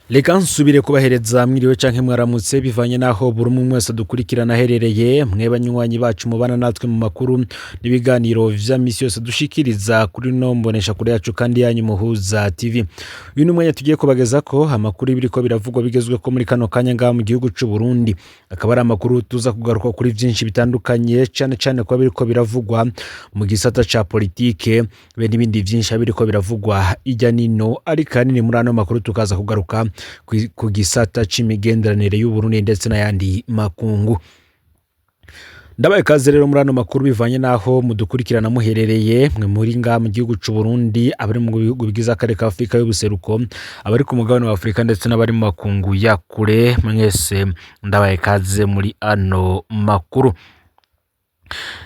Reka nsubire kubahereza mwiriwe canke mwaramutse bivanye naho buri umwe wese dukurikirana aherereye mwe banywanyi bacu mubana natwe mu makuru n'ibiganiro vya misi yose dushikiriza kuri no mbonesha kure yacu kandi yanyu Muhuza TV. Uyu numwanya tugiye kubagezako amakuru ibiriko biravugwa bigezweko muri kano kanya ngaha mu gihugu c'u Burundi. Akaba ari amakuru tuza kugaruka kuri vyinshi bitandukanye cane ko biriko biravugwa mu gisata ca politike be n'ibindi vyinshi biriko biravugwa ijya nino ariko hanini muri ano makuru tukaza kugaruka ku gisata c'imigenderanire y'u Burundi ndetse n'ayandi makungu. Ndabaye kaze rero muri ano makuru bivanye naho mudukurikirana muherereye mwe muri ngaha mu gihugu c'u Burundi, abari mu bihugu bigize akarere ka Afrika y'ubuseruko, abari ku mugabane wa Afrika ndetse n'abari mu makungu ya kure, mwese ndabaye kaze muri ano makuru.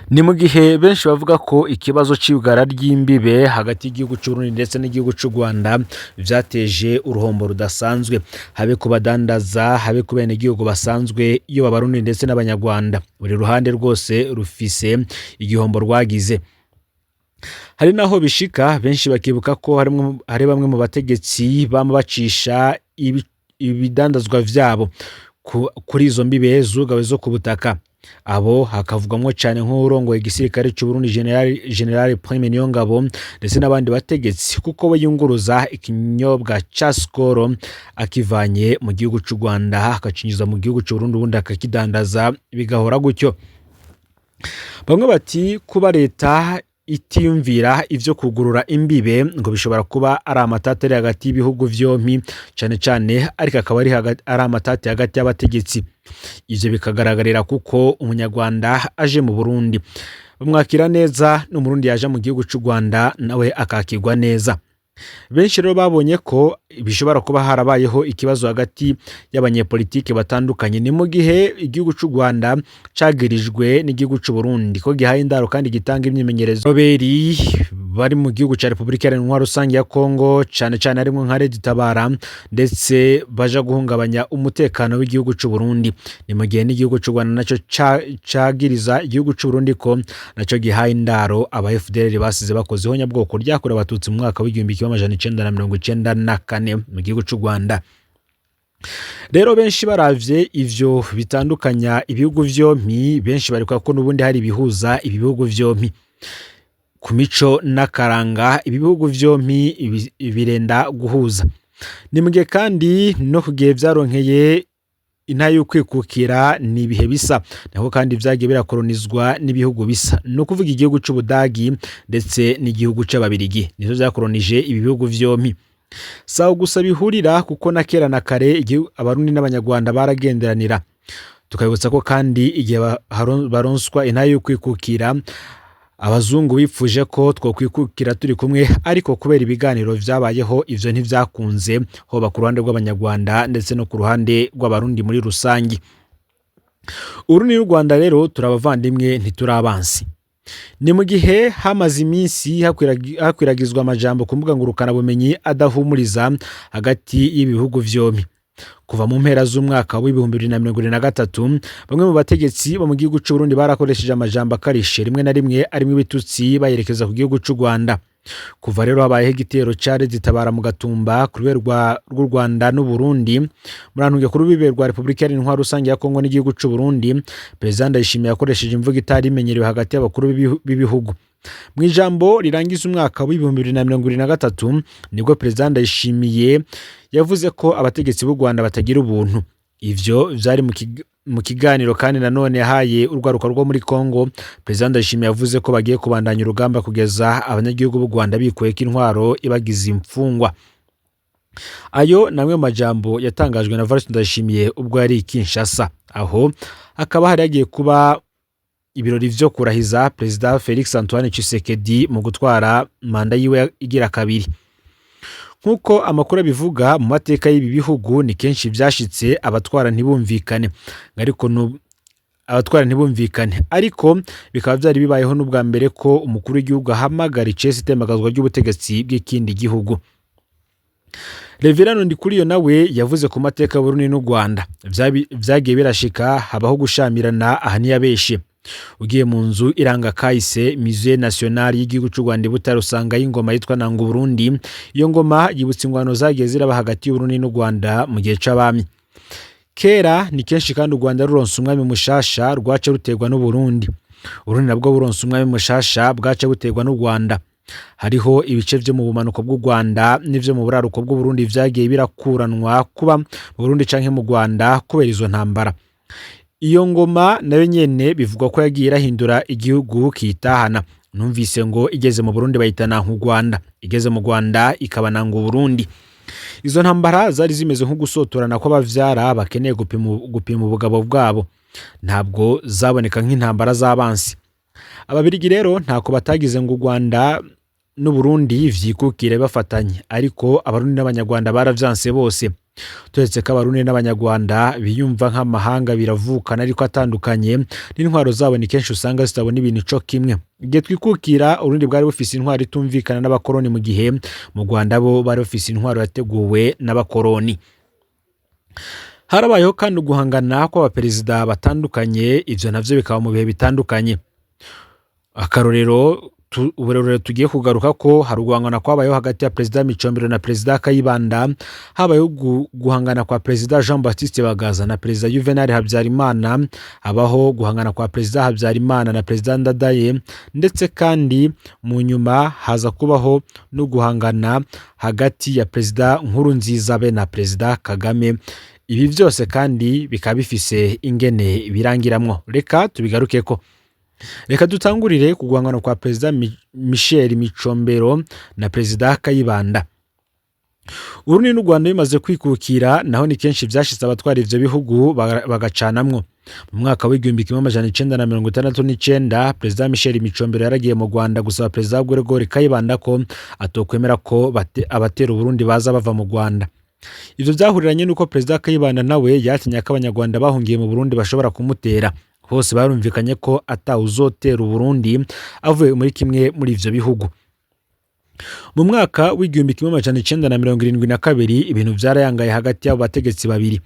Ni mu gihe benshi bavuga ko ikibazo c'ibugara ry'imbibe hagati y'igihugu c'u Burundi ndetse n'igihugu c'u Rwanda vyateje uruhombo rudasanzwe, habe ku badandaza, habe ku bene gihugu basanzwe iyo Abarundi ndetse n'Abanyarwanda. Buri ruhande rwose rufise igihombo rwagize. Hari naho bishika benshi bakibuka ko hari bamwe mu bategetsi bama bacisha ibidandazwa vyabo kuri izo mbibe zugawe zo ku butaka. Abo hakavugwamwo cyane nk'urongoye igisirikare cy'u Burundi General Prime Niyongabo ndetse n'abandi bategetsi, kuko we yunguruza ikinyobwa ca Skol akivanye mu gihugu c'u Rwanda akacinjiza mu gihugu c'u Burundi ubundi akakidandaza bigahora gutyo. Bamwe bati kuba leta itiyumvira ivyo kugurura imbibe ngo bishobora kuba ari amatate hagati y'ibihugu vyompi cane ariko akaba ari amatate hagati y'abategetsi. Ivyo bikagaragarira kuko umunyarwanda aje mu Burundi bamwakira neza, n'umurundi yaje mu gihugu c'u Rwanda nawe akakirwa neza. Benshi rero babonye ko bishobora kuba harabayeho ikibazo hagati y'abanyepolitike batandukanye. Ni mu gihe igihugu c'u Rwanda cagirijwe n'igihugu c'u Burundi ko gihaye indaro kandi gitanga imyimenyerezo beri bari mu gihugu ca Republika Iharanira Rusange ya Kongo, cane harimo nka Red Tabara, ndetse baja guhungabanya umutekano w'igihugu c'u Burundi. Ni mu gihe n'igihugu c'u Rwanda naco cagiriza igihugu c'u Burundi ko naco gihaye indaro aba FDLR basize bakoze ihonyabwoko ryakorewe abatutsi mu mwaka w'igihumbi kimwe amajana 1994 mu gihugu c'u Rwanda. Rero benshi baravye ivyo bitandukanya ibihugu vyompi, benshi bariko ko n'ubundi hari bihuza ibihugu vyompi ku mico n'akaranga. Ibihugu vyompi birenda guhuza. Ni mugihe kandi no kugiye vyaronkeye intayo kwikukira ni ibihe bisa, naho kandi vyagiye birakolonizwa n'ibihugu bisa, no kuvuga igihugu c'u Budagi ndetse n'igihugu c'Ababirigi nizo vyakolonije ibi bihugu vyompi. Saho gusa bihurira kuko na kera na kare Abarundi n'Abanyarwanda baragenderanira. Tukabutsa ko kandi igihe baronswa intayo kwikukira abazungu bipfuje ko twokwikukira turi kumwe, ariko kubera ibiganiro vyabayeho ivyo ntivyakunze, hoba ku ruhande rw'Abanyarwanda ndetse no ku ruhande rw'Abarundi muri rusangi. Urundi n'u Rwanda rero turabavandimwe ntiturabansi. Ni mu gihe hamaze iminsi hakwiragizwa amajambo ku mbuga ngurukana bumenyi adahumuriza hagati y'ibihugu vyompi. Kuva mu mpera z'umwaka w'ibihumbi 2023 bamwe mu bategetsi bo mu gihugu c'u Burundi barakoresheje amajambo akarishe rimwe na rimwe arimo ibitutsi bayerekeza ku gihugu c'u Rwanda. Kuva rero habayeho igitero ca Red Tabara mu Gatumba ku ruberwa rw'u Rwanda n'u Burundi, murantuge ku rubibe rwa Republika Iharanira Rusange ya Kongo n'igihugu c'u Burundi, President Ndayishimiye yakoresheje imvugo itari imenyerewe hagati y'abakuru b'ibihugu. Mu ijambo rirangiza umwaka w'ibihumbi 2023 nibwo President Ndayishimiye yavuze ko abategetsi b'u Rwanda batagira ubuntu. Ivyo vyari mu kiganiro kandi nanone yahaye urwaruka rwo muri Kongo. President Ndayishimiye yavuze ko bagiye kubandanya urugamba kugeza abanyagihugu b'u Rwanda bikuye intwaro ibagize imfungwa. Ayo namwe majambo yatangajwe na Evariste Ndayishimiye ubwo yari Kinshasa, aho akaba hari yagiye kuba ibirori vyo kurahiza President Felix Antoine Tshisekedi mu gutwara manda yiwe igira kabiri. Nkuko amakuru bivuga mu mateka y'ibi bihugu ni kenshi vyashitse abatwara ntibumvikane, ariko bikaba vyari bibayeho n'ubwa mbere ko umukuru w'igihugu ahamagara icese itemagazwa ry'ubutegetsi bw'ikindi gihugu. Reverano Ndikuriyo nawe yavuze ku mateka y'u Burundi n'u Rwanda vyagiye birashika habaho gushamirana aha ntiyabeshe. ugiye mu nzu iranga kahise Musée National y'igihugu cy'u Rwanda Butare usanga y'ingoma yitwa Nanga Burundi. Iyo ngoma yibutsa ingwano zagiye ziraba hagati y'u Burundi n'u Rwanda mu gihe c'abami. Kera ni kenshi kandi u Rwanda ruronse umwami mushasha rwace rutegwa n'u Burundi. Urundi nabwo buronse umwami mushasha bwace butegwa n'u Rwanda. Hariho ibice vyo mu bumanuko bw'u Rwanda n'ivyo mu buraruko bw'u Burundi vyagiye birakuranwa kuba mu Burundi canke mu Rwanda kubera izo ntambara. Iyo ngoma nayo nyene bivugwa ko yagiye irahindura igihugu kitahana. Numvise ngo igeze mu Burundi bayitana nk'u Rwanda, igeze mu Rwanda ikaba Nanga Burundi. Izo ntambara zari zimeze nko gusotorana kw'abavyara bakeneye gupima ubugabo bwabo, ntabwo zaboneka nk'intambara z'abansi. Ababirigi rero ntako batagize ngo u Rwanda n'u Burundi vyikukire bafatanye, ariko abarundi n'abanyarwanda baravyanse bose. Turetse ko abarundi n'abanyarwanda biyumva nk'amahanga biravukana ariko atandukanye, n'intwaro zabo ni kenshi usanga zitabona ibintu co kimwe. Igihe twikukira Urundi bwari bufise intwaro itumvikana n'abakoroni, mu gihe mu Rwanda bo bari bafise intwaro yateguwe n'abakoroni. Harabayeho kandi guhangana kw'abaperezida batandukanye, ivyo navyo bikaba mu bihe bitandukanye. Akarorero uburero tugiye kugaruka ko hari guhangana kwabayeho hagati ya Perezida Micombero na Perezida Kayibanda. Habayeho guhangana kwa Perezida Jean Baptiste Bagaza na Perezida Juvenal Habyarimana, habaho guhangana kwa Perezida Habyarimana na Perezida Ndadaye, ndetse kandi mu nyuma haza kubaho no guhangana hagati ya Perezida Nkurunziza be na Perezida Kagame. Ibi byose kandi bikaba bifise ingene birangiramwo. Reka tubigarukeko. Reka dutangurire ku guhangana kwa Perezida Michel Micombero na Perezida Kayibanda. Urundi n'u Rwanda bimaze kwikukira, naho ni kenshi vyashitse abatwara ivyo bihugu bagacanamwo. Mu mwaka w'1969 Perezida Michel Micombero yaragiye mu Rwanda gusaba Perezida Gregoire Kayibanda ko atokwemera ko abatera Burundi baza bava mu Rwanda. Ivyo vyahuriranye nuko Perezida Kayibanda nawe yatinya ko abanyarwanda bahungiye mu Burundi bashobora kumutera. Hose barumvikanye ko atawuzotera Burundi avuye muri kimwe muri ivyo bihugu. Mu mwaka w'1972 ibintu vyarayangaye hagati y'abo bategetsi babiri.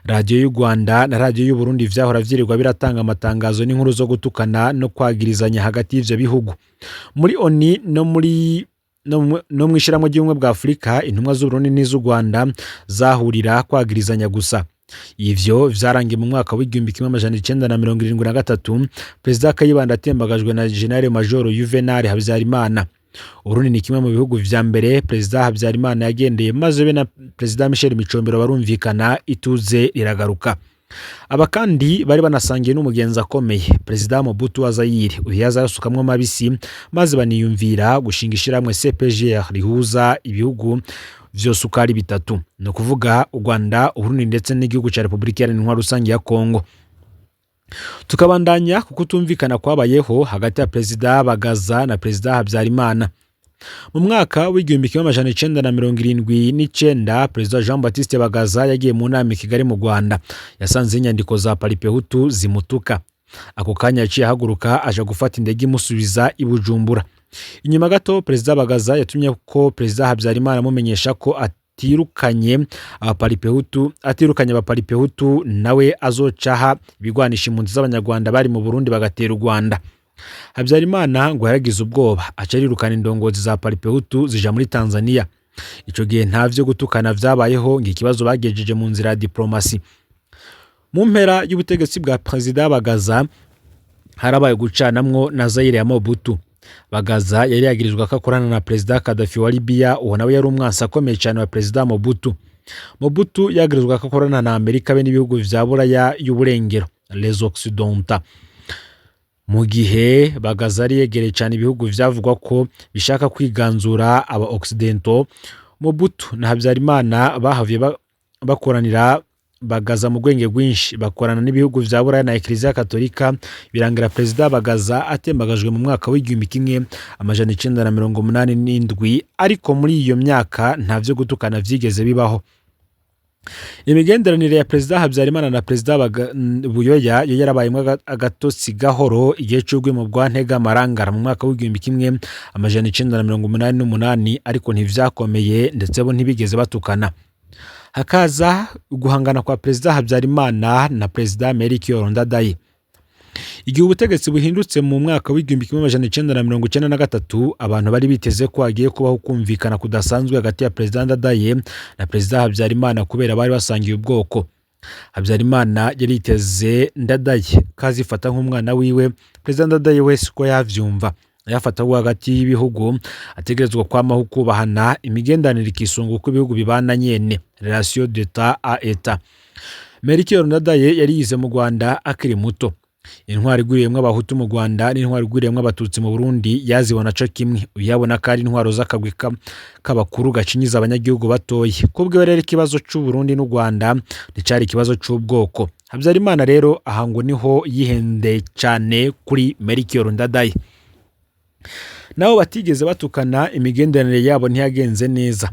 Radio y'u Rwanda na Radio y'u Burundi vyahora vyirirwa biratanga amatangazo n'inkuru zo gutukana no kwagirizanya hagati y'ivyo bihugu. Muri ONU no mwishiramo ry'ubumwe bwa Afrika, intumwa z'u Burundi n'iz'u Rwanda zahurira kwagirizanya gusa. Ivyo vyarangiye mu mwaka w'1973 Perezida Kayibanda atembagajwe na General Major Juvenal Habyarimana. Urundi ni kimwe mu bihugu vya mbere Perezida Habyarimana yagendeye, maze be na Perezida Michel Micombero barumvikana, ituze riragaruka. Aba kandi bari banasangiye n'umugenzi akomeye, Perezida Mobutu wa Zaire, uyaza yasukamwe mabisi, maze baniyumvira gushinga ishiramwe CPGR rihuza ibihugu vyose uko ari bitatu, no kuvuga u Rwanda, Uburundi ndetse n'igihugu ca Republika Iharanira Rusange ya Kongo. Tukabandanya kuko tumvikana kwabayeho hagati ya Perezida Bagaza na Perezida Habyarimana. Mu mwaka w'1979 Perezida Jean Baptiste Bagaza yagiye mu nama i Kigali mu Rwanda, yasanze inyandiko za Paripehutu zimutuka. Ako kanya yaciye ahaguruka aja gufata indege imusubiza i Bujumbura. Inyuma gato Perezida Bagaza yatumye ko Perezida Habyarimana amumenyesha ko atirukanye abaparipehutu nawe azocaha ibigwanisha impunzi z'abanyarwanda bari mu Burundi bagatera u Rwanda. Habyarimana ngo yaragize ubwoba, aca arirukana indongozi za paripehutu zija muri Tanzania. Ico gihe ntavyo gutukana vyabayeho, ngikibazo bagejeje mu nzira ya diplomasi. Mu mpera y'ubutegetsi bwa Perezida Bagaza harabaye gucanamwo na Zaire ya Mobutu. Bagaza yari yagirizwa ko akorana na Perezida Gaddafi wa Libya, uwo nawe yari umwansi akomeye cyane wa Perezida Mobutu. Mobutu yagirizwa ko akorana na Amerika be n'ibihugu vya Buraya y'uburengero, les Occidentaux. Mu gihe Bagaza yari yegereye cyane ibihugu vyavugwa ko bishaka kwiganzura aba Occidentaux, Mobutu na Habyarimana bahavuye bakoranira Bagaza mu gwenge gwinshi, bakorana n'ibihugu vya Buraya na Eklezia Katolika, birangira Perezida Bagaza atembagajwe mu mwaka w'1987. Ariko muri iyo myaka ntavyo gutukana vyigeze bibaho. Imigenderanire ya Perezida Habyarimana na Perezida Buyoya yo yarabayemwe agatotsi gahoro igihe c'ugwe mu Bwantega Marangara mu mwaka w'1988, ariko ntivyakomeye ndetse bo ntibigeze batukana. Hakaza guhangana kwa Perezida Habyarimana na Perezida Melchior Ndadaye. Igihe ubutegetsi buhindutse mu mwaka w'igihumbi kimwe amajana icenda na mirongo icenda na gatatu, abantu bari biteze ko hagiye kubaho kumvikana kudasanzwe hagati ya Perezida Ndadaye na Perezida Habyarimana kubera bari basangiye ubwoko. Habyarimana yari yiteze Ndadaye kazifata nk'umwana wiwe. Perezida Ndadaye wese uko yavyumva yafata ko hagati y'ibihugu ategerezwa kwamaho kubahana, imigendanire ikisunga uko ibihugu bibana nyene, relation d'etat à etat. Melchior Ndadaye yari yize mu Rwanda akiri muto. Intwari igwiriyemwo Abahutu mu Rwanda n'intwari igwiriyemwo Abatutsi mu Burundi yazibona co kimwe. Uyabona ko ari intwaro z'akagwi k'abakuru gacinyiza abanyagihugu batoye. Kubwo rero ikibazo c'u Burundi n'u Rwanda nicari ikibazo c'ubwoko. Habyarimana rero aha ngo niho yihende cane kuri Melchior Ndadaye. Nabo batigeze batukana, imigenderanire yabo ntiyagenze neza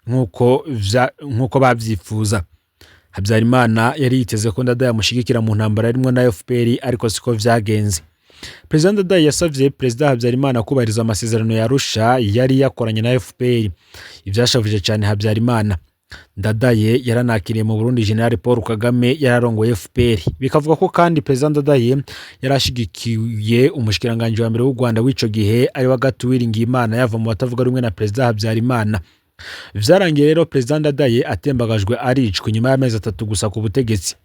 nkuko bavyifuza. Habyarimana yari yiteze ko Ndadaye amushigikira mu ntambara yarimwo na FPR, ariko siko vyagenze. Perezida Ndadaye yasavye Perezida Habyarimana kubahiriza amasezerano ya Arusha yari yakoranye na FPR. Ivyashavuje cyane Habyarimana. Ndadaye yaranakiriye mu Burundi General Paul Kagame yararongoye FPR. Bikavuga ko kandi Perezida Ndadaye yarashigikiye umushikiranganje wa mbere w'u Rwanda w'ico gihe ari wa Gatuwiringiyimana yava mu batavuga rumwe na Perezida Habyarimana. Vyarangiye rero Perezida Ndadaye atembagajwe aricwa nyuma y'amezi 3 gusa ku butegetsi.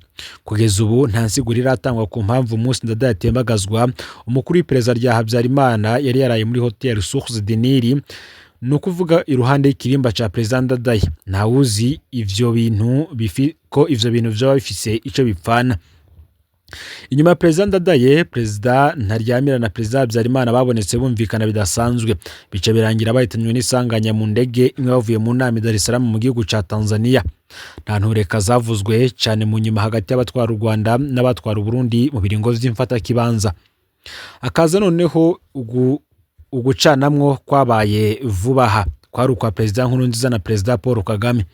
Kugeza ubu nta nsiguro iratangwa ku mpamvu umunsi Ndadaye atembagazwa. Umukuru w'iperereza rya Habyarimana yari yaraye muri Hotel Source du Nil, nukuvuga iruhande y'ikirimba ca Perezida Ndadaye. Ntawuzi ivyo bintu vyoba bifise ico bipfana. Inyuma ya Perezida Ndadaye, Perezida Ntaryamira na Perezida Habyarimana babonetse bumvikana bidasanzwe. Bice birangira bahitanywe n'isanganya mu ndege imwe bavuye mu nama i Dar es Salaam mu gihugu ca Tanzania. Nta ntureka zavuzwe cyane mu nyuma hagati y'abatwara u Rwanda n'abatwara u Burundi mu biringo vy'imfata kibanza. Akaza noneho ugucanamwo kwabaye vubaha kwari ukwa Perezida Nkurunziza na Perezida Paul Kagame.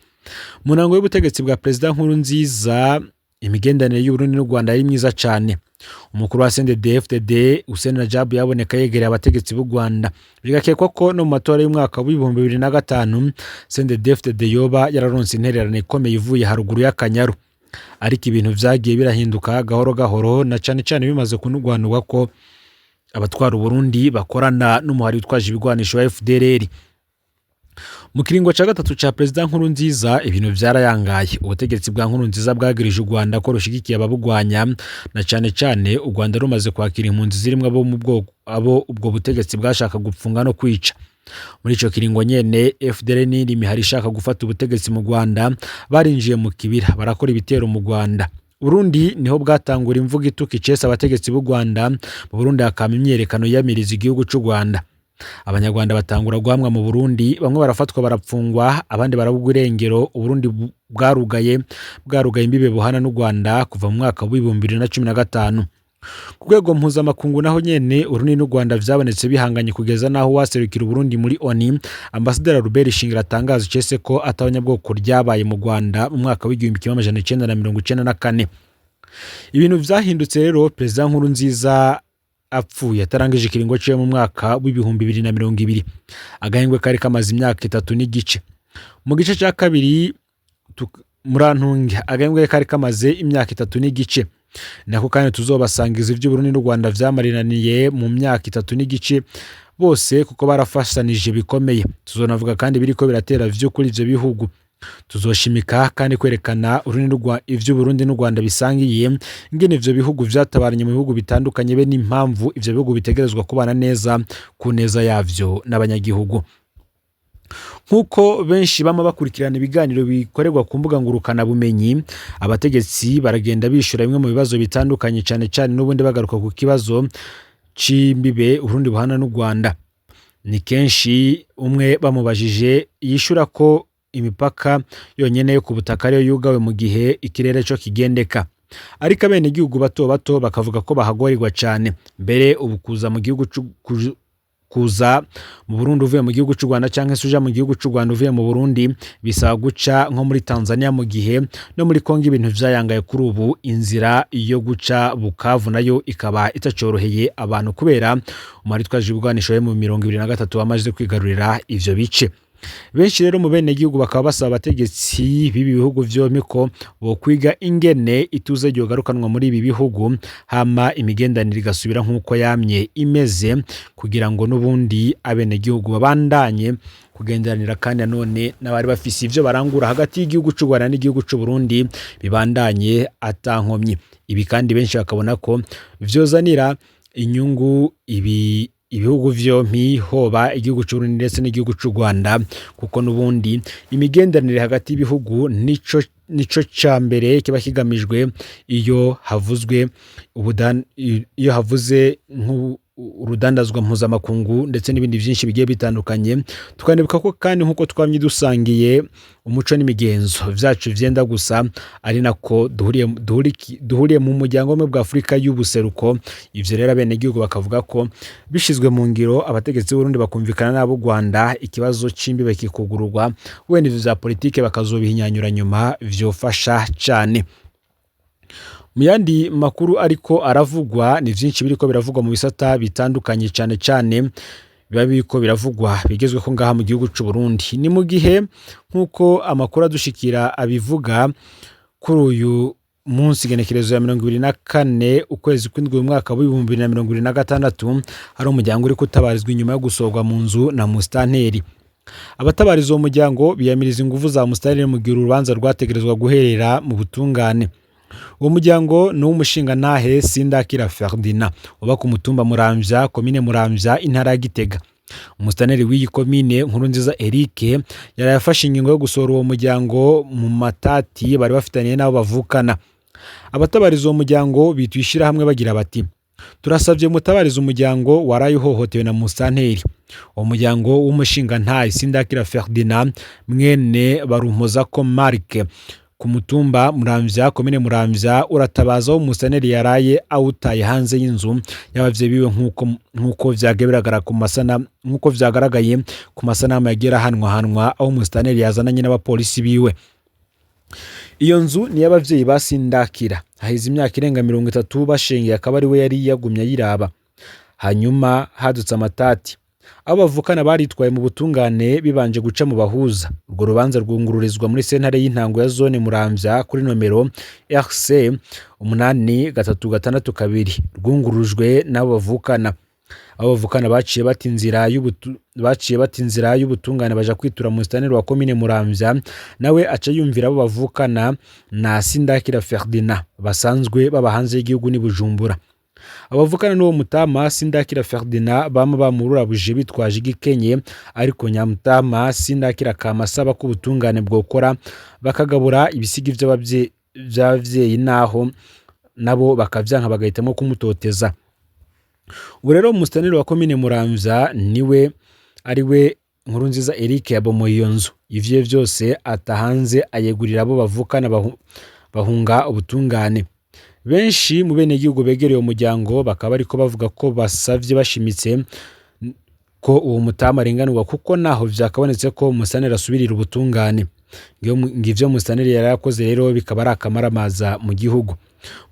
Mu ntango y'ubutegetsi bwa Perezida Nkurunziza, imigendanire y'u Burundi n'u Rwanda ari myiza cyane. Umukuru wa CNDD-FDD Hussein Rajab yaboneka yegereye abategetsi b'u Rwanda. Bigakekwa ko no mu matora y'umwaka wa 2005 CNDD-FDD yoba yararonse intererano ikomeye ivuye haruguru y'Akanyaru. Ariko ibintu vyagiye birahinduka gahoro gahoro, na cyane cyane bimaze kunugwanurwa ko abatwara u Burundi bakorana n'umuhari witwaje ibigwanisho wa FDLR. Mu kiringo ca gatatu ca Perezida Nkurunziza ibintu vyarayangaye. Ubutegetsi bwa Nkurunziza bwagirije u Rwanda ko rushigikiye ababugwanya, na cyane cyane u Rwanda rumaze kwakira impunzi zirimwe abo ubwo butegetsi bwashaka gupfunga no kwica. Muri ico kiringo nyene FDLR n'indi mihari ishaka gufata ubutegetsi mu Rwanda barinjiye mu kibira barakora ibitero mu Rwanda. Burundi niho bwatangura imvugo ituka icesa abategetsi b'u Rwanda. Mu Burundi hakama imyerekano yamiriza igihugu c'u Rwanda. Abanyarwanda batangura guhamwa mu Burundi, bamwe barafatwa barapfungwa, abandi barabugwa irengero. Uburundi bwarugaye imbibe buhana n'u Rwanda kuva mu mwaka wa 2015. Ku rwego mpuzamakungu naho nyene Urundi n'u Rwanda vyabonetse bihanganye kugeza naho waserukira Burundi muri ONU Ambasaderi Robert Shingira atangaza icese ko atabanyabwoko ryabaye mu Rwanda mu mwaka w'igihumbi kimwe amajana 1994. Ibintu vyahindutse rero Perezida Nkurunziza apfuye atarangije ikiringo ciwe mu mwaka w'ibihumbi 2020. Agahengwe kari kamaze imyaka 3 n'igice. Mu gice ca kabiri murantunge agahengwe kari kamaze imyaka 3 n'igice. Nako kandi tuzobasangiza ivyo Burundi n'u Rwanda vyamarinaniye mu myaka 3 n'igice bose kuko barafashanije bikomeye. Tuzonavuga kandi biriko biratera vyo kuri ivyo bihugu. Tuzoshimika kandi kwerekana ivyo Burundi n'u Rwanda bisangiye, ingene ivyo bihugu vyatabaranye mu bihugu bitandukanye be n'impamvu ivyo bihugu bitegerezwa kubana neza ku neza yavyo n'abanyagihugu. Nkuko benshi bama bakurikirana ibiganiro bikorerwa ku mbuga ngurukana bumenyi, abategetsi baragenda bishura bimwe mu bibazo bitandukanye cyane cyane n'ubundi bagaruka ku kibazo c'imbibe Burundi buhana n'u Rwanda. Ni kenshi umwe bamubajije yishura ko imipaka yonyene yo ku butaka ariyo yugawe mu gihe ikirere cyo kigendeka. Ariko abene igihugu bato bato bakavuga ko bahagorirwa cyane. Mbere ubu kuza mu gihugu kuza mu Burundi uvuye mu gihugu c'u Rwanda canke suja mu gihugu c'u Rwanda uvuye mu Burundi bisaba guca nko muri Tanzania, mu gihe no muri Kongo ibintu vyayangaye kuri ubu. Inzira yo guca Bukavu nayo ikaba itacoroheye abantu kubera umari twaje ibigwanisho mu 2023 bamaze kwigarurira ivyo bice. benshi rero mu bene gihugu bakaba basaba abategetsi b'ibi bihugu vyompi ko bokwiga ingene ituze ryogarukanwa muri ibi bihugu hama imigendanire igasubira nk'uko yamye imeze kugira ngo n'ubundi abene gihugu babandanye kugenderanira kandi nanone n'abari bafise ivyo barangura hagati y'igihugu c'u Rwanda n'igihugu c'u Burundi bibandanye atankomyi. Ibi kandi benshi bakabona ko vyozanira inyungu ibihugu vyompi, hoba igihugu c'u Burundi ndetse n'igihugu c'u Rwanda, kuko n'ubundi imigenderanire hagati y'ibihugu nico ca mbere kiba kigamijwe iyo havuzwe urudandazwa mpuzamakungu ndetse n'ibindi byinshi bigiye bitandukanye. Tukanibuka ko kandi nk'uko twamye dusangiye umuco n'imigenzo vyacu vyenda gusa, ari nako duhuriye mu muryango umwe bwa Afurika y'ubuseruko. Ivyo rero abene gihugu bakavuga ko bishizwe mu ngiro, abategetsi b'Urundi bakumvikana n'abo Rwanda, ikibazo c'imbibe kikugururwa, wenda ivyo vya politike bakazobihinyanyura nyuma, vyofasha cane. Mu yandi makuru ariko aravugwa, ni vyinshi biriko biravugwa mu bisata bitandukanye cane cane biba biriko biravugwa bigezweho ngaha mu gihugu c'u Burundi. Ni mu gihe nk'uko amakuru adushikira abivuga, kuri uyu munsi igenekerezo ya 24 ukwezi kw'indwi umwaka wa 2026 hari umuryango uri kutabarizwa inyuma yo gusorwa mu nzu na musitanteri. Abatabariza uwo muryango biyamiriza inguvu za musitanteri mu gihe urubanza rwategerezwa guherera mu butungane. Uwo muryango ni w'umushingantahe Sindakira Ferdinand uba ku mutumba Muramvya, komine Muramvya, intara ya Gitega. Umusitanteri w'iyi komine Nkurunziza Eric yarayafashe ingingo yo gusohora uwo muryango mu matati bari bafitaniye n'abo bavukana. Abatabariza uwo muryango bitwishira hamwe bagira bati: turasavye mutabariza umuryango waraye uhohotewe na musitanteri. Uwo muryango w'umushingantahe Sindakira Ferdinand mwene Barumpozako Mark ku mutumba Muramvya, komine Muramvya, uratabaza aho musitanteri yaraye awutaye hanze y'inzu y'abavyeyi biwe nk'uko vyagaragaye ku masanamu yagira hanwa aho musitanteri yazananye n'abapolisi biwe. Iyo nzu ni y'abavyeyi ba Sindakira, haheze imyaka irenga 30 bashengeye, akaba ari we yari yagumye ayiraba. Hanyuma hadutse amatati, abo bavukana baritwaye mu butungane bibanje guca mu bahuza. Urwo rubanza rwungururizwa muri sentare y'intango ya zone Muramvya kuri nomero RC 8362, rwungurujwe n'abo bavukana. Abo bavukana baciye bata inzira y'ubutungane baja kwitura musitanteri wa komine Muramvya, nawe aca yumvira abo bavukana na Sindakira Ferdinand basanzwe baba hanze y'igihugu ni Bujumbura. Abavukana n'uwo mutama Sindakira Ferdinand bama bamururabuje bitwaje igikenye, ariko nyamutama Sindakira kamasaba ko ubutungane bwokora bakagabura ibisigi vy'abavyeyi naho nabo bakavyanka bagahitamo kumutoteza. Ubu rero musitanteri wa komine Muramvya niwe ariwe Nkurunziza Eric yabomoye iyo nzu. Ivyo vyose atahanze ayegurira abo bavukana bahunga ubutungane. Benshi mu bene gihugu begereye umuryango bakaba ariko bavuga ko basavye bashimitse ko uwo mutama arenganurwa, kuko naho vyakabonetse ko musitanteri asubirira ubutungane. Ngivyo musitanteri yarakoze rero bikaba ari akamaramaza mu gihugu.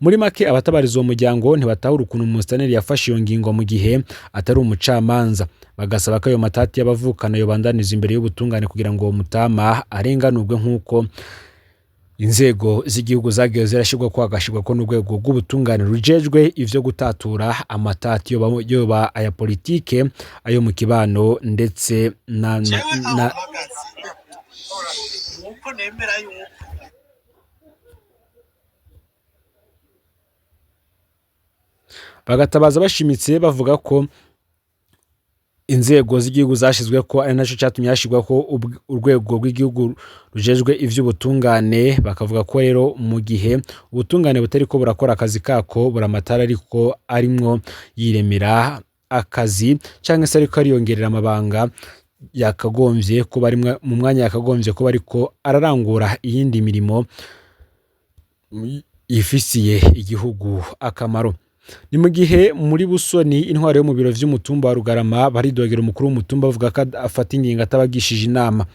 Muri make abatabariza uwo muryango ntibatahura ukuntu musitanteri yafashe iyo ngingo mu gihe atari umucamanza, bagasaba ko ayo matati y'abavukana yobandaniza imbere y'ubutungane kugira ngo uwo mutama arenganurwe nk'uko inzego z'igihugu zagiye zirashirwa ko agashirwa ko n'urwego rw'ubutungane rujejwe ivyo gutatura amatati yoba aya politike, ayo mu kibano ndetse na bagatabaza bashimitse bavuga ko inzego z'igihugu zashizwe ko ari naco cyatumye hashirwa ko urwego rw'igihugu rujejwe ivy'ubutungane. Bakavuga ko rero mu gihe ubutungane butari ko burakora akazi kako, buramatara ariko arimwo yiremera akazi canke se ariko ariyongerera amabanga yakagombye ko bari mu mwanya yakagombye ko bariko ararangura iyindi mirimo yifisiye igihugu akamaro. Ni mu gihe muri Busoni intwaro yo mu biro vy'umutumba wa Rugarama baridogera umukuru w'umutumba bavuga ko afata ingingo atabagishije inama.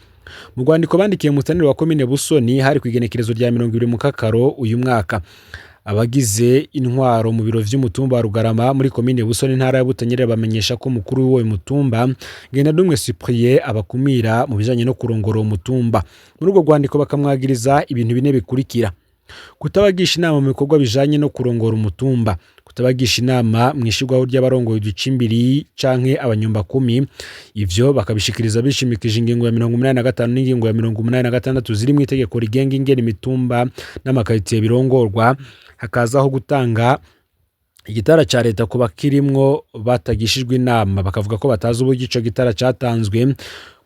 Mu rwandiko bandikiye musitanteri wa komine Busoni hari kwigenekerezo rya 20 mu Kakaro uyu mwaka, abagize intwaro mu biro vy'umutumba wa Rugarama muri komine Busoni ntara ya Butanyerera bamenyesha ko mukuru w'uwo mutumba Ngendandumwe Cyprien abakumira mu bijanye no kurongora umutumba. Muri urwo rwandiko bakamwagiriza ibintu bine bikurikira: kutabagisha inama mu bikorwa bijanye no kurongora umutumba, kutabagisha inama mwishirwaho ry'abarongoye uducimbiri canke abanyumba 10, ivyo bakabishikiriza bishimikije ingingo ya 85 n'ingingo ya 86 ziri mu itegeko rigenga ingene imitumba n'amakaritsiye birongorwa. Hakazaho gutanga igitara ca leta ku bakirimwo batagishijwe inama, bakavuga ko batazi uburyo ico gitara catanzwe,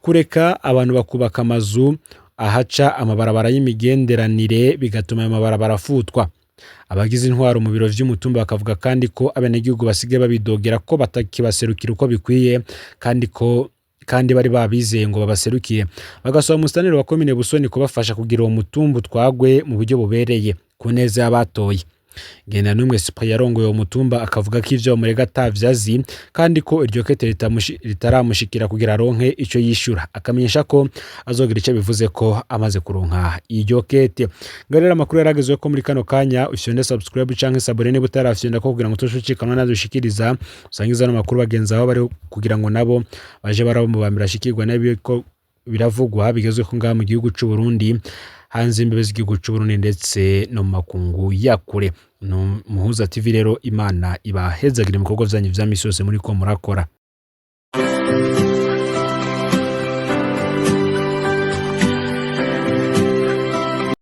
kureka abantu bakubaka amazu ahaca amabarabara y'imigenderanire bigatuma ayo mabarabara afutwa. Abagize intwaro mu biro vy'umutumba bakavuga kandi ko abenegihugu basigaye babidogera ko batakibaserukira uko bikwiye kandi bari babizeye ngo babaserukiye. Bagasaba umustanire wa komine Busoni kubafasha kugira uwo mutumba utwagwe mu buryo bubereye ku neza y'abatoye. Ngendandumwe Cyprien yarongoye uwo mutumba akavuga ko ivyo bamurega atavyazi kandi ko iryo kete ritaramushikira kugira aronke ico yishura. Akamenyesha ko azogira ico bivuze ko amaze kuronka iryo kete. Ngarera amakuru yaragezwe ko muri kano kanya ufyonde subscribe canke sabone niba utarafyonda ko kugira ngo tushyikiranwe nadushikiriza usangiza no makuru bagenza aho bari kugira ngo nabo baje barabumubambira shikirwa n'ibiko biravugwa bigezwe ko ngaha mu gihugu c'u Burundi, hanze imbibe z'igihugu c'u Burundi ndetse no makungu yakure. Muhuza TV rero Imana ibahezagire mu bikorwa vyanyu vya misi yose muri ko murakora.